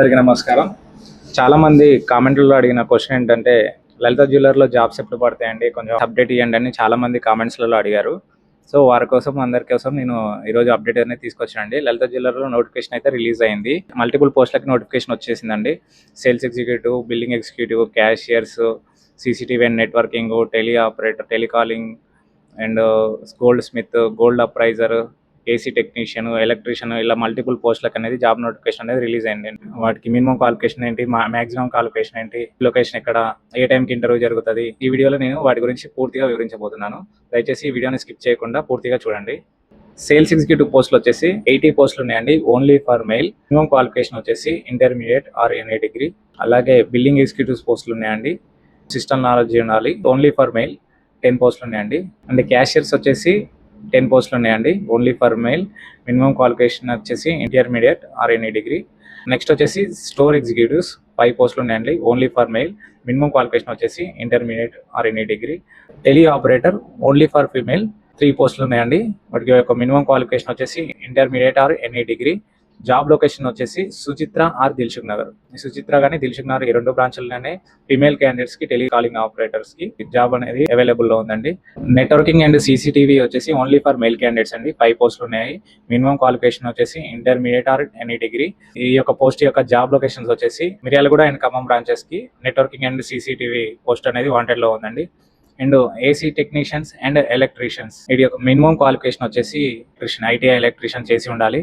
అందరికీ నమస్కారం. చాలామంది కామెంట్లలో అడిగిన క్వశ్చన్ ఏంటంటే, లలిత జ్యువెలర్‌లో జాబ్స్ ఎప్పుడు పడతాయండి? కొంచెం అప్డేట్ ఇయ్యండి అని చాలామంది కామెంట్స్‌లలో అడిగారు. సో, వారి కోసం అందరి కోసం నేను ఈరోజు అప్డేట్ అనేది తీసుకొచ్చానండి. లలిత జ్యువెలర్‌లో నోటిఫికేషన్ అయితే రిలీజ్ అయింది. మల్టిపుల్ పోస్టులకి నోటిఫికేషన్ వచ్చేసిందండి. Sales executive, billing executive, cashiers, CCTV and networking, tele operator, telecalling and gold Smith, gold appraiser, AC technician, electrician ఇలా మల్టిపుల్ పోస్టులకు అనేది జాబ్ నోటిఫికేషన్ అనేది రిలీజ్ అయింది. వాటికి మినిమం క్వాలిఫికేషన్ ఏంటి, మాక్సిమం క్వాలిఫికేషన్ ఏంటి, లొకేషన్ ఎక్కడ, ఏ టైంకి ఇంటర్వ్యూ జరుగుతుంది, ఈ వీడియోలో నేను వాటి గురించి పూర్తిగా వివరించబోతున్నాను. దయచేసి ఈ వీడియోని స్కిప్ చేయకుండా పూర్తిగా చూడండి. సేల్స్ ఎగ్జిక్యూటివ్ పోస్టులు వచ్చేసి 80 పోస్టులు ఉన్నాయండి, only for male. Minimum qualification వచ్చేసి ఇంటర్మీడియట్ ఆర్ ఎనీ డిగ్రీ. అలాగే బిల్లింగ్ ఎగ్జిక్యూటివ్స్ పోస్టులు ఉన్నాయండి, సిస్టమ్ నాలెడ్జ్ ఉండాలి, ఓన్లీ ఫర్ మెయిల్. 10 పోస్టులు ఉన్నాయండి. అండ్ క్యాషియర్స్ వచ్చేసి 10 పోస్టులు ఉన్నాయండి, only for male. Minimum qualification వచ్చేసి intermediate or any degree. Next వచ్చేసి స్టోర్ ఎగ్జిక్యూటివ్స్ 5 పోస్టులు ఉన్నాయండి, only for male. Minimum qualification వచ్చేసి intermediate or any degree. Tele operator only for female 3 పోస్టులు ఉన్నాయండి, వాటికి యొక్క మినిమం క్వాలిఫికేషన్ వచ్చేసి intermediate or any degree. Job location వచ్చేసి సుచిత్ర ఆర్ దిల్సుఖ్ నగర్. సుచిత్ర కానీ దిల్సుఖ్ నగర్ ఈ 2 బ్రాంచ్లలోనే ఫీమేల్ క్యాండిడేట్స్ కి టెలికాలింగ్ ఆపరేటర్స్ కి జాబ్ అనేది అవైలబుల్ లో ఉందండి. నెట్వర్కింగ్ అండ్ సీసీటీవీ వచ్చేసి ఓన్లీ ఫర్ మెయిల్ క్యాండిడేట్స్ అండి, 5 పోస్టులు ఉన్నాయి. మినిమం క్వాలిఫికేషన్ వచ్చేసి ఇంటర్మీడియట్ ఆర్ ఎనీ డిగ్రీ. ఈ యొక్క పోస్ట్ యొక్క జాబ్ లొకేషన్స్ వచ్చేసి మిర్యాలగూడ అండ్ ఖమ్మం బ్రాంచెస్ కి నెట్వర్కింగ్ అండ్ సీసీటీవీ పోస్ట్ అనేది వాంటెడ్ లో ఉందండి. And AC technicians and electricians, ఇది యొక్క మినిమం క్వాలిఫికేషన్ వచ్చేసి ఐటీఐ ఎలక్ట్రీషియన్ చేసి ఉండాలి.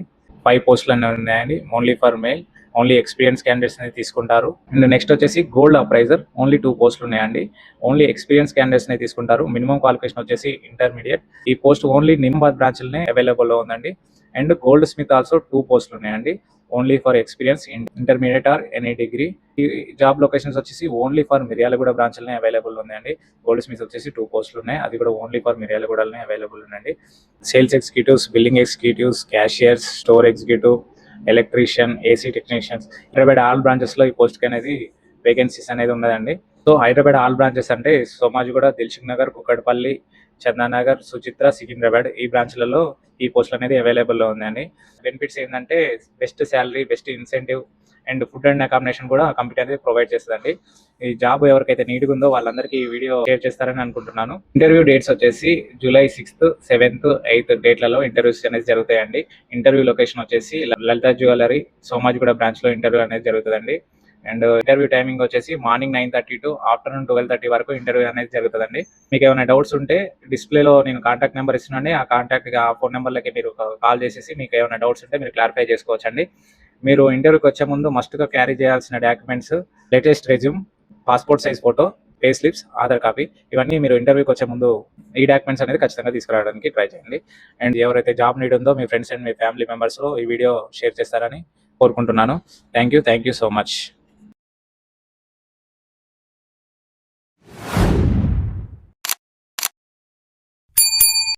5 పోస్టులు అనేవి ఉన్నాయండి, only for mail. Only experience candidates అనేది తీసుకుంటారు. అండ్ నెక్స్ట్ వచ్చేసి గోల్డ్ అప్రైజర్, ఓన్లీ 2 పోస్టులు ఉన్నాయండి, ఓన్లీ ఎక్స్పీరియన్స్ క్యాండిడేట్స్ అనేది తీసుకుంటారు. మినిమం క్వాలిఫికేషన్ వచ్చేసి ఇంటర్మీడియట్. ఈ పోస్ట్ ఓన్లీ నిజామాబాద్ బ్రాంచ్లనే అవైలబుల్ లో ఉందండి. అండ్ గోల్డ్ స్మిత్ ఆల్సో 2 పోస్టులు ఉన్నాయండి, only for experience intermediate or any degree. ఈ జాబ్ లొకేషన్స్ వచ్చేసి ఓన్లీ ఫర్ మిర్యాలగూడ బ్రాంచ్లనే అవైలబుల్ ఉందండి. గోల్డ్ స్మిత్ వచ్చేసి 2 పోస్టులు ఉన్నాయి, అది కూడా ఓన్లీ ఫర్ మిర్యాలగూడలోనే అవైలబుల్ ఉందండి. Sales executives, billing executives, cashiers, store executive, electrician, AC technicians, Hyderabad all branches లో ఈ పోస్ట్ కి అనేది వేకెన్సీస్ అనేది ఉన్నదండి. సో హైదరాబాద్ ఆల్ బ్రాంచెస్ అంటే సోమాజిగూడ, దిల్సుఖ్ నగర్, కుక్కడపల్లి, చందానగర్, సుచిత్ర, సికింద్రాబాద్ ఈ బ్రాంచ్లలో ఈ పోస్టులు అనేది అవైలబుల్ లో ఉందండి. బెనిఫిట్స్ ఏంటంటే best salary, best incentive and food and accommodation కూడా కంపెనీ అనేది ప్రొవైడ్ చేస్తుందండి. ఈ జాబ్ ఎవరికైతే నీడ్గా ఉందో వాళ్ళందరికీ ఈ వీడియో షేర్ చేస్తారని అనుకుంటున్నాను. ఇంటర్వ్యూ డేట్స్ వచ్చేసి జూలై 6th, 7th, 8th డేట్లలో ఇంటర్వ్యూస్ అనేది జరుగుతాయండి. ఇంటర్వ్యూ లొకేషన్ వచ్చేసి లలిత జ్యువెలరీ సోమాజిగూడ బ్రాంచ్ లో ఇంటర్వ్యూ అనేది జరుగుతుందండి. అండ్ ఇంటర్వ్యూ టైమింగ్ వచ్చేసి మార్నింగ్ 9:30 to ఆఫ్టర్నూన్ 12:30 వరకు ఇంటర్వ్యూ అనేది జరుగుతుందండి. మీకు ఏమైనా డౌట్స్ ఉంటే డిస్ప్లేలో నేను కాంటాక్ట్ నెంబర్ ఇస్తున్నాను, ఆ ఫోన్ నెంబర్లకి మీరు కాల్ చేసేసి మీకు ఏమైనా డౌట్స్ ఉంటే మీరు క్లారిఫై చేసుకోవచ్చండి. మీరు ఇంటర్వ్యూకి వచ్చే ముందు మస్ట్గా క్యారీ చేయాల్సిన documents latest resume, passport size photo, pay slips, Aadhaar copy, ఇవన్నీ మీరు ఇంటర్వ్యూకి వచ్చే ముందు ఈ డాక్యుమెంట్స్ అనేది ఖచ్చితంగా తీసుకురావడానికి ట్రై చేయండి. అండ్ ఎవరైతే జాబ్ నీడ్ ఉందో మీ ఫ్రెండ్స్ అండ్ మీ ఫ్యామిలీ మెంబర్స్లో ఈ వీడియో షేర్ చేస్తారని కోరుకుంటున్నాను. Thank you so much.